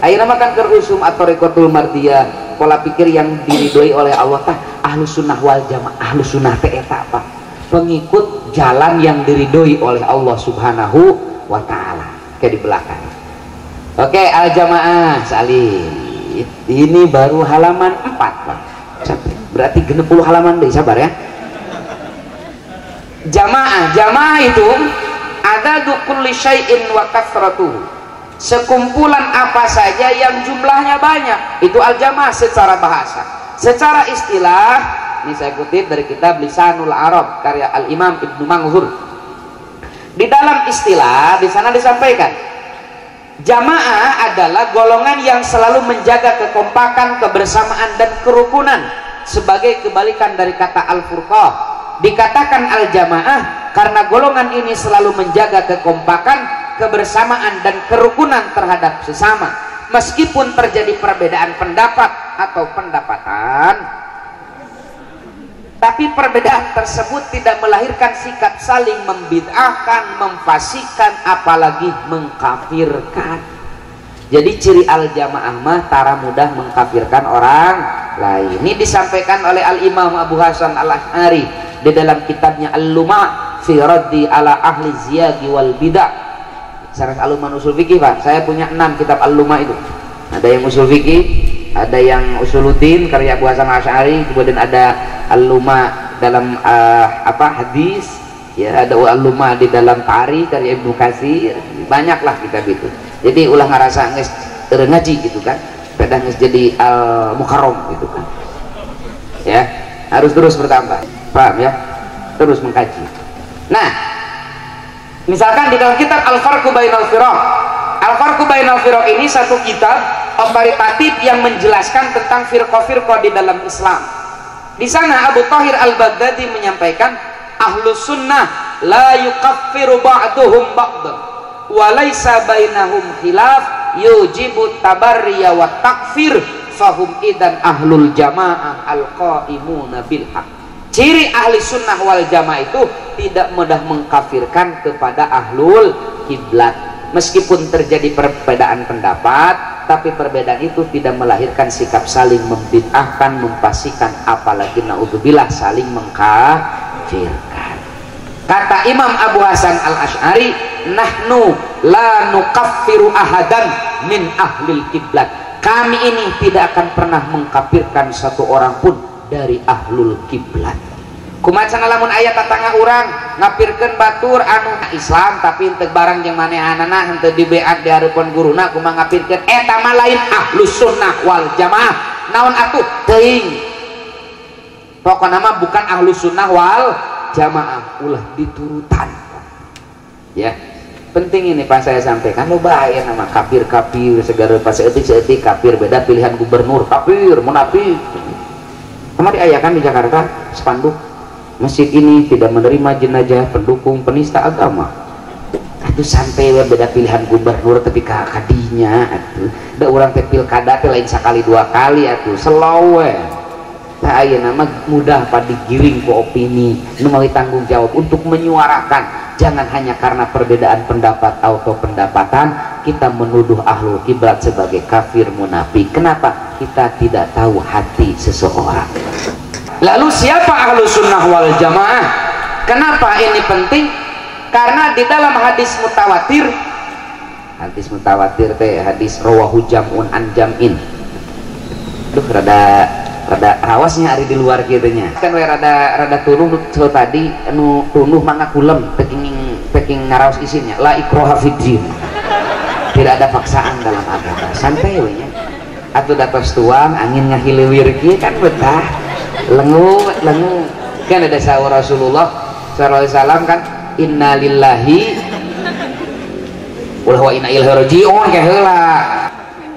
Ayeuna makan keur usum atau rekotul mardiyah, pola pikir yang diridhoi oleh Allah tah ahlus sunnah wal jamaah. Ahlus sunnah teh eta apa? Pengikut jalan yang diridhoi oleh Allah Subhanahu wa taala. Kayak di belakang. Oke, al jamaah salih. Ini baru halaman 4, Pak. Berarti 60 halaman deh, sabar ya. Jamaah itu ada kulli syai'in wa kathratuhu. Sekumpulan apa saja yang jumlahnya banyak, itu al-jamaah secara bahasa. Secara istilah, ini saya kutip dari kitab Lisanul Arab karya Al-Imam Ibnu Manzur. Di dalam istilah di sana disampaikan, jamaah adalah golongan yang selalu menjaga kekompakan, kebersamaan dan kerukunan, sebagai kebalikan dari kata al-furqah. Dikatakan al-jamaah karena golongan ini selalu menjaga kekompakan, kebersamaan dan kerukunan terhadap sesama, meskipun terjadi perbedaan pendapat atau pendapatan, tapi perbedaan tersebut tidak melahirkan sikap saling membid'ahkan, memfasikan, apalagi mengkafirkan. Jadi ciri al-jamaah mah tara mudah mengkafirkan orang lain. Ini disampaikan oleh Al-Imam Abu Hasan Al-Asy'ari di dalam kitabnya Al-Luma' fi raddi ala ahli ziyagi wal bid'ah. Saras Al-Luma usul fikih, Pak. Saya punya 6 kitab Al-Luma itu. Ada yang usul fikih, ada yang usuluddin karya Abu Hasan Asy'ari, kemudian ada Al-Luma dalam hadis, ya, ada Al-Luma di dalam tari karya Ibnu Katsir. Banyaklah kitab itu. Jadi ulah ngarasa geus teu ngaji gitu kan. Pedah geus jadi al-mukarram gitu kan. Ya, harus terus bertambah. Paham ya? Terus mengkaji. Nah, misalkan di dalam kitab Al-Farqu Bainal Firaq. Al-Farqu Bainal Firaq ini satu kitab otoritatif yang menjelaskan tentang firqah-firqah di dalam Islam. Di sana Abu Thahir Al-Baghdadi menyampaikan, Ahlus Sunnah la yukaffiru ba'duhum ba'dan wa laisa bainahum khilaf yujibu tabarriya wa takfir fahum idan ahlul jamaah al-qaimuna bil haq. Ciri ahli sunnah wal jamaah itu tidak mudah mengkafirkan kepada ahlul kiblat, meskipun terjadi perbedaan pendapat, tapi perbedaan itu tidak melahirkan sikap saling membid'ahkan, memfasikan, apalagi naudzubillah saling mengkafirkan. Kata Imam Abu Hasan Al-Asy'ari, nahnu la nukaffiru ahadan min ahlil kiblat. Kami ini tidak akan pernah mengkafirkan satu orang pun dari ahlul kiblat. Kumaca lamun aya tatangga urang ngapirkeun batur anu Islam tapi henteu barang jeung manehanana henteu dibeat di hareupeun guruna kumaha ngapirkeun eta mah lain ahlus sunnah wal jamaah. Naon atuh teuing, pokona mah bukan ahlus sunnah wal jamaah, ulah diturutan. Ya, penting ini Pak saya sampaikan. Lo bahaya nama kafir-kafir segala pas seetik kafir, beda pilihan gubernur kafir munafik. Kemarin diayakan di Jakarta spanduk, masjid ini tidak menerima jenazah pendukung penista agama. Itu santai beda pilihan gubernur tapi kadinya atuh. Da urang teh pilkada teh lain sekali dua kali atuh, slow we. Nah, ayeuna mah mudah pada digiring ke opini, melalui tanggung jawab untuk menyuarakan. Jangan hanya karena perbedaan pendapat atau pendapatan kita menuduh ahlul kiblat sebagai kafir munafik. Kenapa? Kita tidak tahu hati seseorang. Lalu siapa ahlus sunnah wal jamaah? Kenapa ini penting? Karena di dalam hadis mutawatir teh hadis rawahu jam'un an jam'in. Duh rada rawasnya hari di luar kitanya kan we rada tunuh tadi anu tunuh mangga kulem peking ngaraos isinya la ikraha fiddin, tidak ada paksaan dalam agama, santai we nya atuh datos tuang angin ngahiliwir kieu kan betah lengu kan ada sahur Rasulullah sallallahu alaihi wasallam kan inna lillahi wa inna ilaihi raji'un ka heula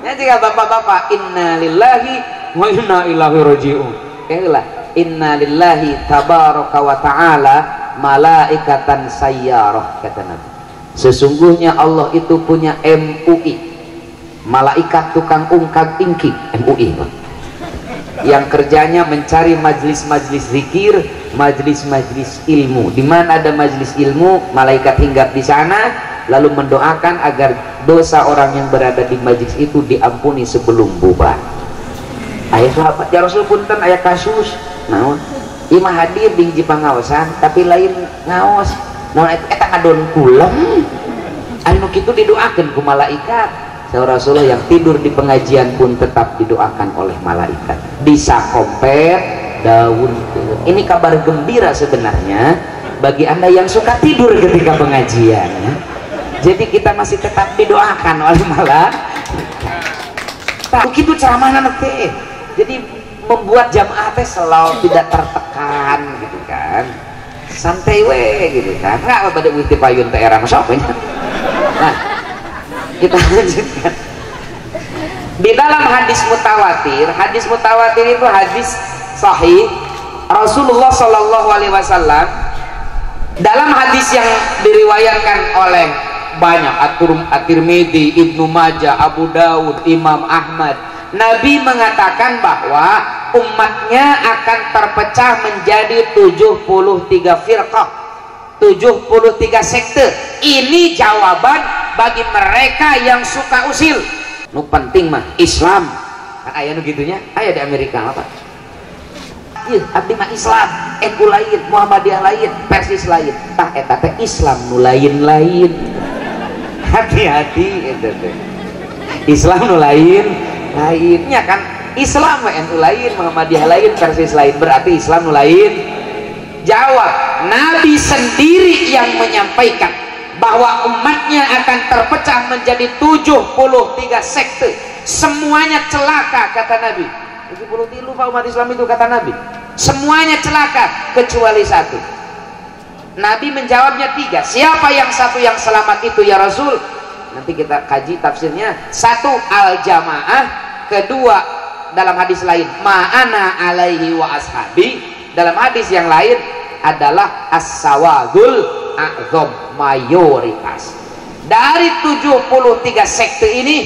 nya jika bapak-bapak inna lillahi wa inna ilaihi raji'un. Kailah inna lillahi tabaraka wa ta'ala malaikatan sayyarah kata Nabi. Sesungguhnya Allah itu punya MUI, malaikat tukang ungkap ingki, MUI yang kerjanya mencari majlis-majlis zikir, majlis-majlis ilmu. Di mana ada majlis ilmu, malaikat hinggap di sana. lalu mendoakan agar dosa orang yang berada di majlis itu diampuni sebelum bubar. Ayah sahabat ya Rasul punten ayah kasus naon imah hadir di hiji pangaosan tapi lain ngaos naon eta ngadon kulam anu kitu didoakeun ku malaikat. Rasulullah yang tidur di pengajian pun tetap didoakan oleh malaikat. Bisa kompet daun. Ini kabar gembira sebenarnya bagi Anda yang suka tidur ketika pengajian ya. Jadi kita masih tetap didoakan oleh malaikat. Tak gitu ceramahna teh. Jadi membuat jamaah teh selalu tidak tertekan gitu kan. Santai we gitu kan. Enggak pada witi payun teh era sapa. Nah, kita lanjutkan. Di dalam hadis mutawatir itu hadis sahih Rasulullah Shallallahu Alaihi Wasallam dalam hadis yang diriwayatkan oleh banyak At-Tirmidzi, Ibnu Majah, Abu Daud, Imam Ahmad, Nabi mengatakan bahwa umatnya akan terpecah menjadi 73 firqah, 73 sekte. Ini jawaban bagi mereka yang suka usil. Nu penting mah Islam. Kan aya nu gitunya, aya di Amerika apa? Ieu abdi mah Islam, NU lain, Muhammadiyah lain, Persis lain. Tah eta teh Islam nu lain-lain. Hati-hati eta teh. Islam nu lainnya kan Islam mah NU lain, Muhammadiyah lain, Persis lain. Berarti Islam nu lain. Jawab, Nabi sendiri yang menyampaikan bahwa umatnya akan terpecah menjadi 73 sekte. Semuanya celaka kata Nabi. 73 Pak umat Islam itu kata Nabi. Semuanya celaka kecuali satu. Nabi menjawabnya 3. Siapa yang satu yang selamat itu ya Rasul? Nanti kita kaji tafsirnya. 1 al-jamaah, kedua dalam hadis lain ma'ana alaihi wa ashabi, dalam hadis yang lain adalah as-sawadul a'zam, mayoritas. Dari 73 sekte ini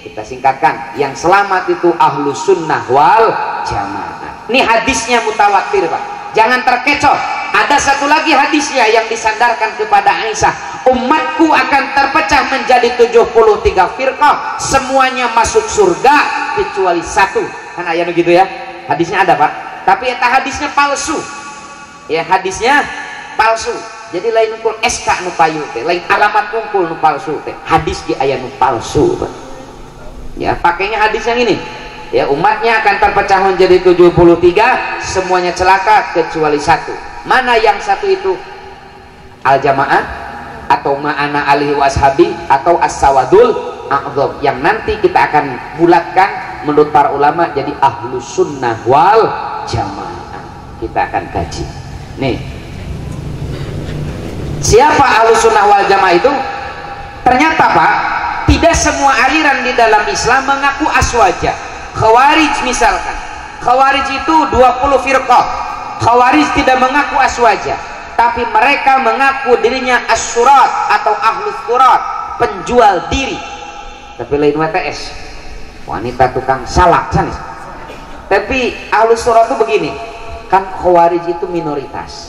kita singkatkan, yang selamat itu ahlus sunnah wal jamaah. Ini hadisnya mutawatir Pak, jangan terkecoh. Ada satu lagi hadisnya yang disandarkan kepada Aisyah, umatku akan terpecah menjadi 73 firqah, semuanya masuk surga kecuali satu. Kan ayat gitu ya, hadisnya ada Pak, tapi eta hadisnya palsu ya, hadisnya palsu. Jadi lain ukur SK nu payu teh, lain alamat kumpul nu palsu teh, hadis di ayat nu palsu Pak. Ya pakainya hadis yang ini ya, umatnya akan terpecah menjadi 73, semuanya celaka kecuali satu. Mana yang satu itu? Al-jamaah atau ma'ana alihi washabi atau as-sawadul a'zam, yang nanti kita akan bulatkan menurut para ulama jadi ahlus sunnah wal jamaah. Kita akan kaji nih, siapa ahlus sunnah wal jamaah itu? Ternyata Pak, tidak semua aliran di dalam Islam mengaku aswaja. Khawarij misalkan, Khawarij itu 20 firqah. Khawarij tidak mengaku aswaja, tapi mereka mengaku dirinya as-surat atau ahlus surat, penjual diri. Tapi lain WTS, wanita tukang salak sanes. Tapi ahlus surat itu begini, kan Khawarij itu minoritas.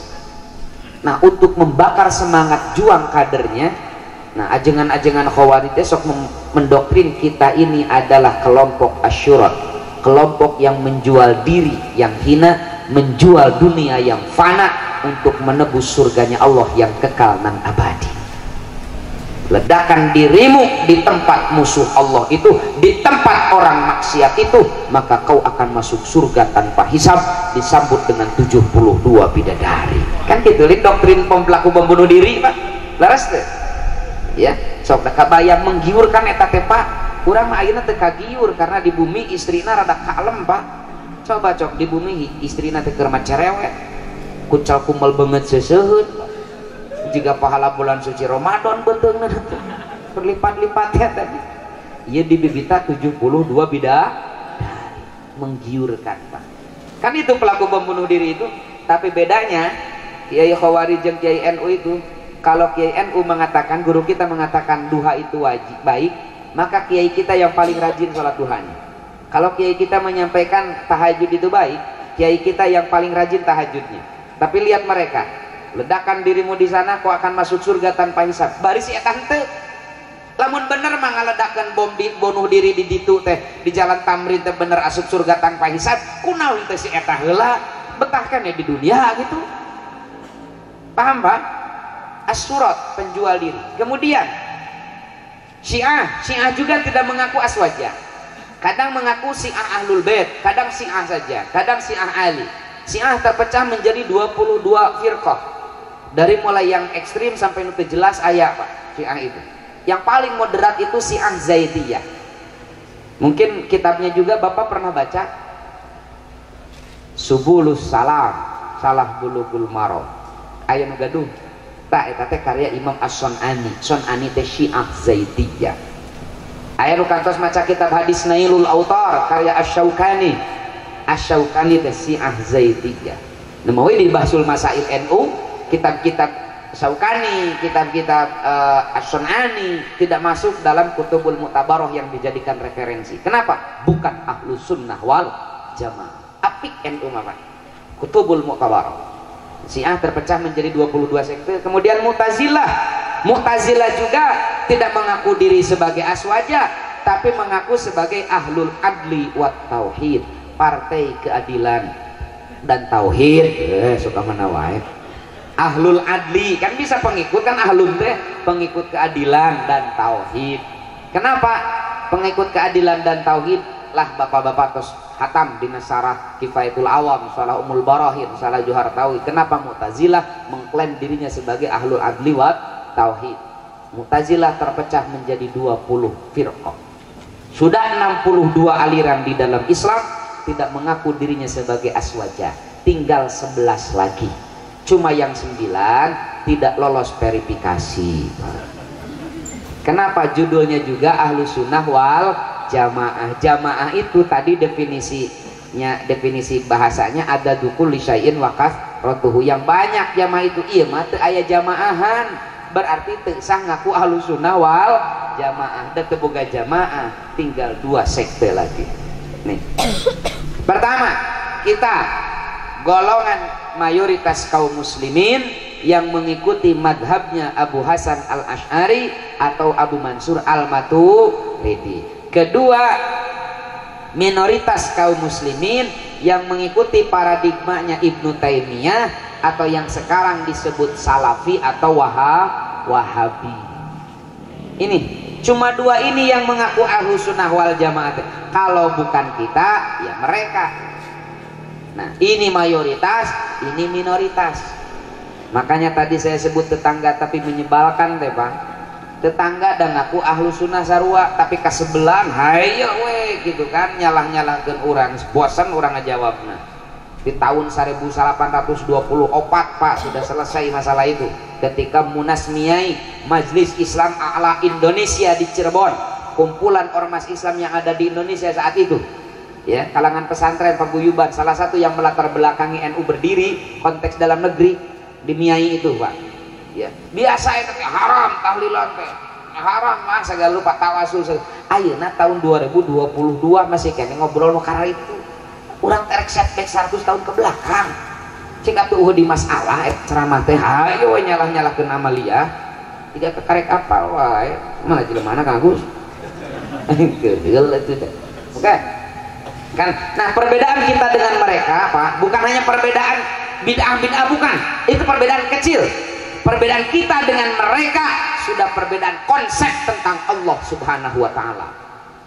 Nah, untuk membakar semangat juang kadernya, nah ajengan-ajengan Khawarij besok mendoktrin kita ini adalah kelompok asyurat, kelompok yang menjual diri yang hina, menjual dunia yang fana untuk menebus surganya Allah yang kekal nan abadi. Ledakan dirimu di tempat musuh Allah itu, di tempat orang maksiat itu, maka kau akan masuk surga tanpa hisab, disambut dengan 72 bidadari. Kan gitu doktrin pelaku bom bunuh diri Pak. Laras teh ya, sok kabayang menggiurkan eta teh Pak. Urang mah ayeuna teu kagiur karena di bumi istrina rada kalem Pak. Coba cok di bumi istrina teh keur cerewet, kucal kumal banget seseuheun. Jika pahala bulan suci Ramadan beteungna berlipat-lipat ya tadi. Ieu dibibita 72 bidadari, menggiurkan Pak. Kan itu pelaku bom bunuh diri itu, tapi bedanya Kiai Khawarij jeung Kiai NU itu, kalau Kiai NU mengatakan, guru kita mengatakan duha itu wajib baik, maka kiai kita yang paling rajin sholat duhanya. Kalau kiai kita menyampaikan tahajud itu baik, kiai kita yang paling rajin tahajudnya. Tapi lihat mereka, ledakan dirimu di sana kau akan masuk surga tanpa hisab. Bari si eta henteu. Lamun bener mah ngaledakeun bom bunuh diri di ditu teh di jalan Tamrin teh bener asup surga tanpa hisab. Kunaon teh si eta heula betahkan ya di dunia gitu. Paham Pak? As-surat, penjual diri. Kemudian Syiah juga tidak mengaku aswaja. Kadang mengaku Syiah Ahlul Bait, kadang Syiah saja, kadang Syiah Ali. Syiah terpecah menjadi 22 firqah. Dari mulai yang ekstrim sampai nu jelas aya Pak, Syiah itu. Yang paling moderat itu Syiah Zaidiyah. Mungkin kitabnya juga Bapak pernah baca Subulus Salam, Salah Bulugul Maram. Aya nu gaduh. Tak eta teh karya Imam As-Sun'ani. Sun'ani teh Syiah Zaidiyah. Aya nu kantos maca kitab hadis Nailul Autar karya Asy-Syaukani. Asy-Syaukani teh Syiah Zaidiyah. Nemawi di Bahsul Masail NU, kitab-kitab Syaukani, kitab-kitab As-Sun'ani tidak masuk dalam Kutubul Mu'tabarah yang dijadikan referensi. Kenapa? Bukan Ahlus Sunnah wal Jamaah. Apik NU mah Kutubul Mu'tabarah. Syiah terpecah menjadi 22 sekte. Kemudian Mu'tazilah. Mu'tazilah juga tidak mengaku diri sebagai aswaja, tapi mengaku sebagai Ahlul Adli wat Tauhid. Partai keadilan dan tauhid. Suka mana wae. Ahlul Adli kan bisa pengikut kan ahlun teh pengikut keadilan dan tauhid. Kenapa pengikut keadilan dan tauhid? Lah bapak-bapak terus hatam di Nasarah Kifayatul Awam, Salah Umul Barahin, Salah Johar Tauhid. Kenapa Mu'tazilah mengklaim dirinya sebagai Ahlul Adli wa Tauhid? Mu'tazilah terpecah menjadi 20 firqah. Sudah 62 aliran di dalam Islam tidak mengaku dirinya sebagai aswaja. Tinggal 11 lagi. Cuma yang 9 tidak lolos verifikasi. Kenapa judulnya juga Ahlus Sunnah wal Jamaah? Jamaah itu tadi definisi bahasanya ada dukul lisyai'in wakaf rotuhu. Yang banyak jamaah itu iya mah teu aya jamaahan, berarti teu sah ngaku Ahlus Sunnah wal Jamaah. Da teu boga jamaah, tinggal 2 sekte lagi. Nih. Pertama, kita golongan mayoritas kaum muslimin yang mengikuti madhabnya Abu Hasan al-Ash'ari atau Abu Mansur al-Maturidi. Kedua, minoritas kaum muslimin yang mengikuti paradigmanya Ibnu Taimiyah atau yang sekarang disebut Salafi atau Wahabi. Ini cuma 2 ini yang mengaku Ahlus Sunnah wal Jamaah. Kalau bukan kita, ya mereka. Nah, ini mayoritas, ini minoritas. Makanya tadi saya sebut tetangga tapi menyebalkan teh Pak. Tetangga dan ngaku Ahlus Sunnah sarua tapi kasebelan hayo we gitu kan nyalah-nyalahkeun urang. Bosan urang ngajawabna. Di tahun 1824 Pak sudah selesai masalah itu. Ketika munasmiai Majelis Islam A'la Indonesia di Cirebon, kumpulan ormas Islam yang ada di Indonesia saat itu, ya, kalangan pesantren paguyuban, salah satu yang melatar belakangi NU berdiri konteks dalam negeri di Miai itu Pak, ya, biasa itu haram tahlilan teh haram mah segala lupa tawasul. Ayeuna tahun 2022 masih kene ngobrol nu karena itu urang terek setback 100 tahun ke belakang. Cik atuh di masalah ceramah teh hayo nyalah-nyalahkeun Amalia tidak kekarek apa wae malah jelema Kang Agus. Geul itu teh. Oke. Kan nah perbedaan kita dengan mereka Pak bukan hanya perbedaan bid'ah bukan. Itu perbedaan kecil. Perbedaan kita dengan mereka sudah perbedaan konsep tentang Allah Subhanahu wa taala.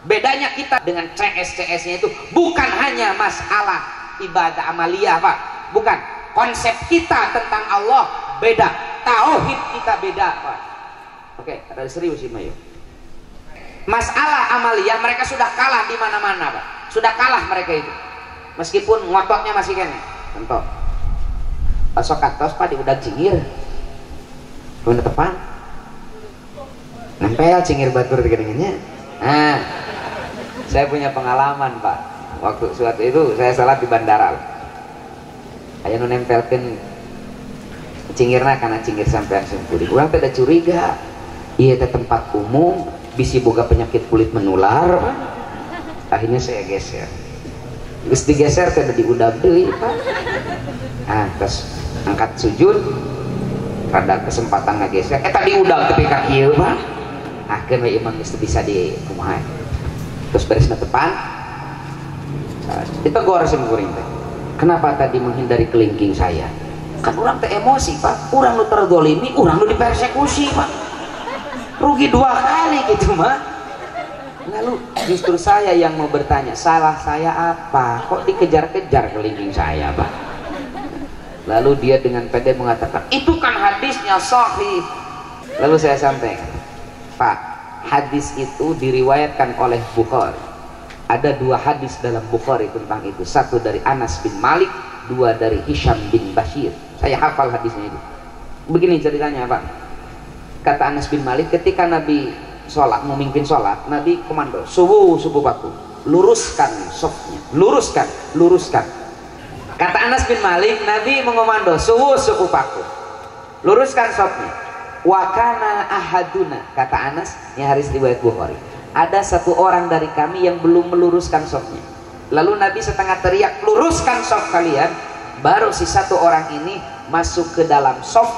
Bedanya kita dengan CS-CS-nya itu bukan hanya masalah ibadah amaliyah Pak, bukan. Konsep kita tentang Allah beda, tauhid kita beda Pak. Oke, ada serius sih Mayu. Masalah amaliyah mereka sudah kalah di mana-mana Pak, sudah kalah mereka itu. Meskipun ngototnya masih kene. Contoh, pasok katos Pak di udah cingir, udah tepan, nempel cingir batur digedengnya. Nah, saya punya pengalaman Pak. Waktu suatu itu saya salat di bandara. Aya nu nempelkeun cingirna kana cingir sampean sempuri. Urang teh da curiga. Ieu teh tempat umum, bisi boga penyakit kulit menular. Akhirnya saya geser. Geus digeser teh da diudab deui, Pak. Ah, terus angkat sujud, rada kesempatan ngageser tadi udang ketika kieu Pak akhirnya imam itu bisa di kumaha terus beres na depan ditegur sama kuring teh kenapa tadi menghindari kelingking saya kan orang teh emosi Pak orang nu terzolimi orang nu dipersekusi Pak rugi 2 kali gitu mah lalu justru saya yang mau bertanya salah saya apa kok dikejar-kejar kelingking saya Pak lalu dia dengan pede mengatakan itu kan hadisnya sahih lalu saya sampaikan Pak hadis itu diriwayatkan oleh Bukhari ada 2 hadis dalam Bukhari tentang itu satu dari Anas bin Malik 2 dari Hisham bin Bashir saya hafal hadisnya itu begini ceritanya Pak kata Anas bin Malik ketika Nabi sholat memimpin sholat Nabi komando subuh paku luruskan sofnya luruskan kata Anas bin Malik Nabi mengomando subuh paku luruskan sofnya wakana ahaduna kata Anas ini hadis riwayat Bukhari ada satu orang dari kami yang belum meluruskan sofnya lalu Nabi setengah teriak luruskan sof kalian baru si satu orang ini masuk ke dalam sof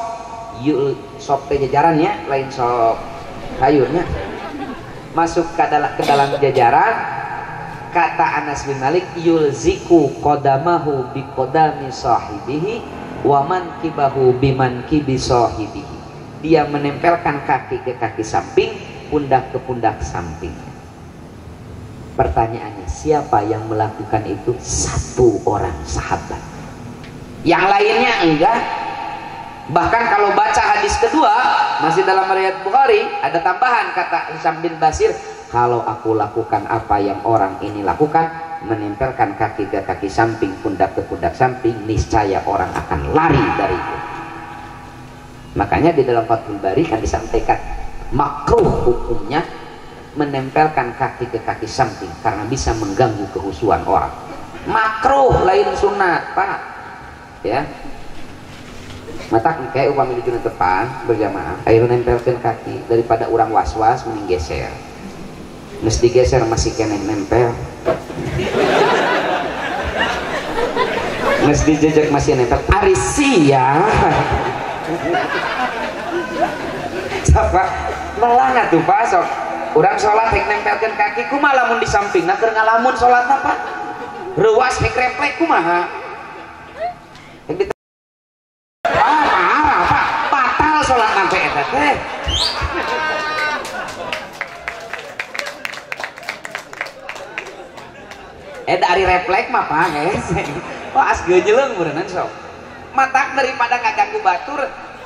sof jajarannya lain sof sayurnya masuk ke dalam jajaran kata Anas bin Malik yulziku qadamahu bi qadami sahibihi wa mankibahu bi mankibi sahibihi dia menempelkan kaki ke kaki samping pundak ke pundak samping pertanyaannya siapa yang melakukan itu satu orang sahabat yang lainnya enggak bahkan kalau baca hadis kedua masih dalam riwayat Bukhari ada tambahan kata Hisham bin Bashir kalau aku lakukan apa yang orang ini lakukan menempelkan kaki ke kaki samping pundak ke pundak samping niscaya orang akan lari dari itu makanya di dalam Fathul Bari kan disampaikan makruh hukumnya menempelkan kaki ke kaki samping karena bisa mengganggu kehusuan orang makruh lain sunat Pak ya mata kayak upami di depan berjamaah ayo nempelkan kaki daripada orang was-was mending geser mesti geser masih kena nempel mesti jejak masih nempel arisi ya siapa melana tuh Pak sok orang sholat hek nempelkan kaki kumaha lamun di samping nah keur ngalamun sholat apa reuas hek refleks kumaha hek parah Pak batal sholat nanti eta teh dari refleks mah Pak guys pas gejeleng berenang sok matak daripada ngaganggu batur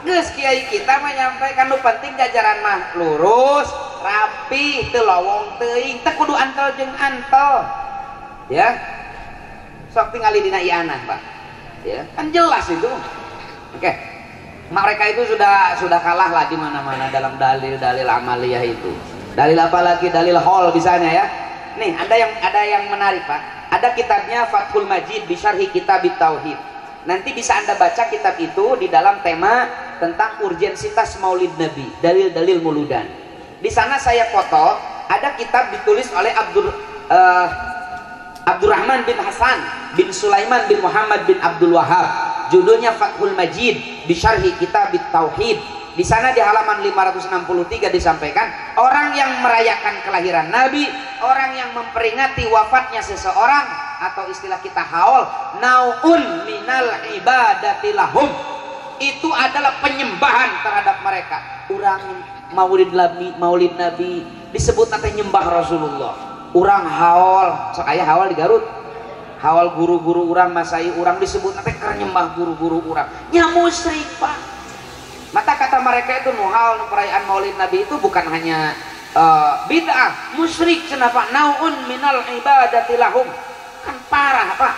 geus kiai kita menyampaikan nu penting jajaran mah lurus rapi teu lowong teuing teu kudu antol jeung antol ya sok tingali dina ianah Pak ya kan jelas itu oke mereka itu sudah kalah lah di mana-mana dalam dalil-dalil amaliyah itu dalil apa lagi dalil hol misalnya ya nih ada yang menarik Pak ada kitabnya Fathul Majid bi Syarhi Kitab Tauhid nanti bisa Anda baca kitab itu di dalam tema tentang urgensitas Maulid Nabi, dalil-dalil mauludan. Di sana saya foto ada kitab ditulis oleh Abdurrahman bin Hasan bin Sulaiman bin Muhammad bin Abdul Wahab. Judulnya Fathul Majid bi Syarhi Kitab Tauhid. Di sana di halaman 563 disampaikan orang yang merayakan kelahiran Nabi, orang yang memperingati wafatnya seseorang atau istilah kita haul naun minal ibadati lahum itu adalah penyembahan terhadap mereka. Orang maulid Nabi disebut nanti nyembah Rasulullah. Orang haul sok aya haul di Garut haul guru-guru orang masai orang disebut nanti keur nyembah guru-guru orang nya musyrik Pak. Mata kata mereka itu nuhal perayaan Maulid Nabi itu bukan hanya bid'ah, musyrik kenapa? Naun minal ibadati lahum. Kan parah, Pak.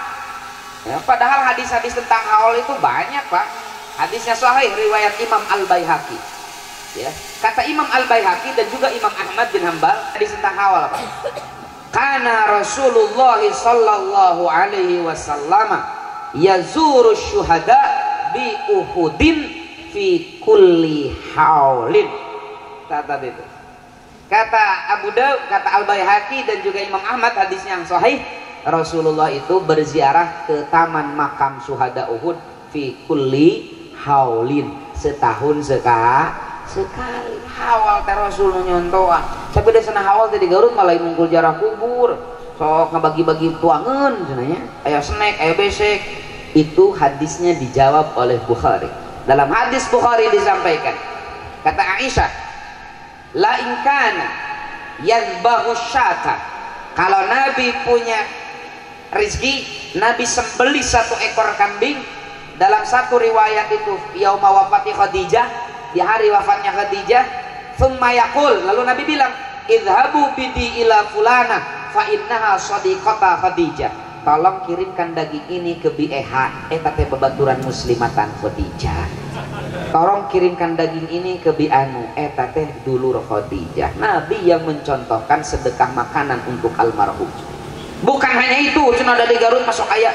Ya, padahal hadis-hadis tentang haul itu banyak, Pak. Hadisnya sahih riwayat Imam Al-Baihaqi. Ya, kata Imam Al-Baihaqi dan juga Imam Ahmad bin Hanbal hadis tentang haul apa? Kana Rasulullah sallallahu alaihi wasallam yazuru syuhada bi Uhudin fi kulli haulin. Kata itu. Kata Abu Daud, kata Al-Baihaqi dan juga Imam Ahmad hadisnya yang sahih, Rasulullah itu berziarah ke taman makam syuhada Uhud fi kulli haulin setahun sekali hawal teh Rasul nyontoan tapi deh sana hawal teh di Garut malah mungkul jarah kubur sok ngebagi-bagi tuangan cenanya aya snack aya besek. Itu hadisnya dijawab oleh Bukhari. Dalam hadis Bukhari disampaikan kata Aisyah la in kana yadbahu syata, kalau Nabi punya rezeki Nabi sembelih satu ekor kambing. Dalam satu riwayat itu yauma wafati Khadijah, di hari wafatnya Khadijah, thumma yaqul, lalu Nabi bilang idhabu bidi ila fulana fa innaha sadiqata Khadijah, tolong kirimkan daging ini ke Bieha eta teh babaturan muslimatan Khadijah, tolong kirimkan daging ini ke Bianu eta teh dulur Khadijah. Nabi yang mencontohkan sedekah makanan untuk almarhum. Bukan hanya itu, cuma ada di Garut masuk ayat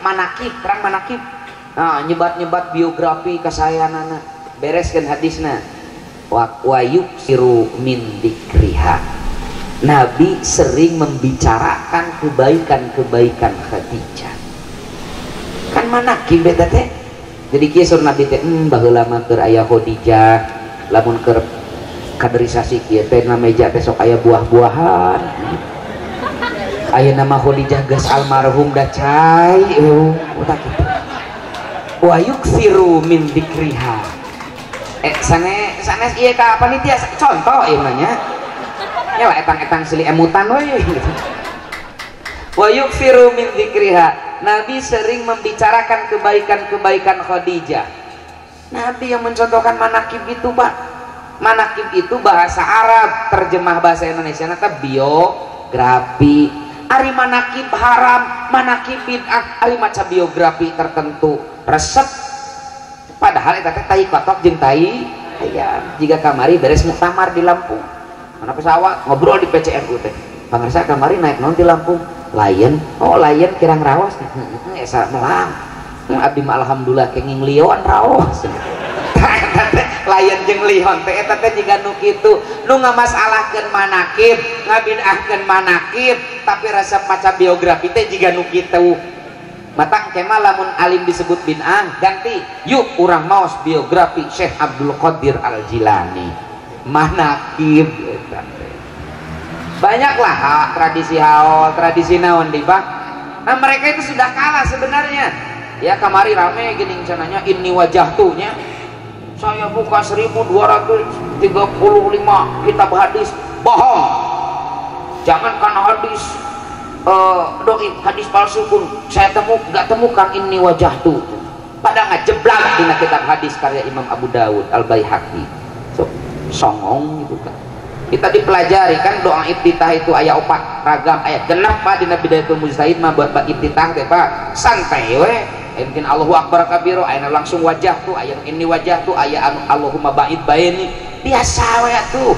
manakib, terang manakib. Nah, nyebat-nyebat biografi kasayanana, bereskan hadisna. Wa yuksiru min dikriha. Nabi sering membicarakan kebaikan-kebaikan Khadijah. Kan manakib beta teh. Jadi kieu sur Nabi teh baheula mah keur aya Khadijah, lamun keur kaderisasi kieu teh na meja teh sok aya buah-buahan. Aya nama Khadijah geus almarhum da cai utak kitu. Wa yuksiru min dikriha. Sanes ieu ka panitia contoh ieu mah nya. Nya lah etang-etang silih emutan we gitu. Wa yuksiru min dikriha. Nabi sering membicarakan kebaikan-kebaikan Khadijah. Nabi yang mencontohkan manakib itu, Pak. Manakib itu bahasa Arab, terjemah bahasa Indonesia nata biografi. Ari manakib haram, manakib bid'ah, ari maca biografi tertentu resep. Padahal eta teh tai kotok jeung tai ayam. Jika kamari beres muktamar di Lampung, mana pesawat ngobrol di PCRU teh. Pangarsa kamari naik naon di Lampung? Lion. Oh, Lion kirang raos. Esa melang. Abdi mah alhamdulillah kenging lion raos. Lion jeung lion teh eta teh jiga nu kitu, nu ngamasalahkeun manakib, ngabid'ahkeun manakib, tapi resep maca biografi teh jiga nu kitu. Mata engke mah lamun alim disebut bid'ah ganti, yuk urang maos biografi Syekh Abdul Qadir Al-Jilani. Manakib eta teh. Banyaklah tradisi haul, tradisi naon di Pak. Nah, mereka itu sudah kalah sebenarnya. Ya kamari rame geuning cenanya inni wajahtunya. Saya buka 1235 kitab hadis, bohong. Jangan karena hadis doi hadis palsu pun saya nggak temukan ini wajah tuh. Pada ngajeblak di kitab hadis karya Imam Abu Dawud Al-Baihaqi. Songong gitu kan. Kita dipelajari kan doa iftitah itu aya 4 ragam, aya genep Pak di Bidayatul Mujtahid mah buat iftitah teh Pak. Santai we. Mungkin Allahu Akbar kabiru, ayana langsung wajah tuh, ayat ini wajah tuh, ayat Allahumma ba'id baini, biasa we tuh.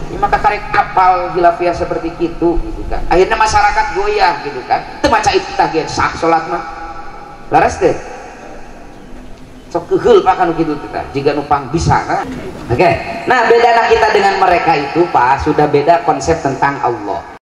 Ini maka karek apal hilafiyah seperti itu, gitu kan. Akhirnya masyarakat goyah, gitu kan. Itu maca iftitah ge sah salat mah. Laras teh. Sok keheul Pak kan gitu teh. Jiga numpang bisa kan. Oke. Nah, bedana kita dengan mereka itu Pak, sudah beda konsep tentang Allah.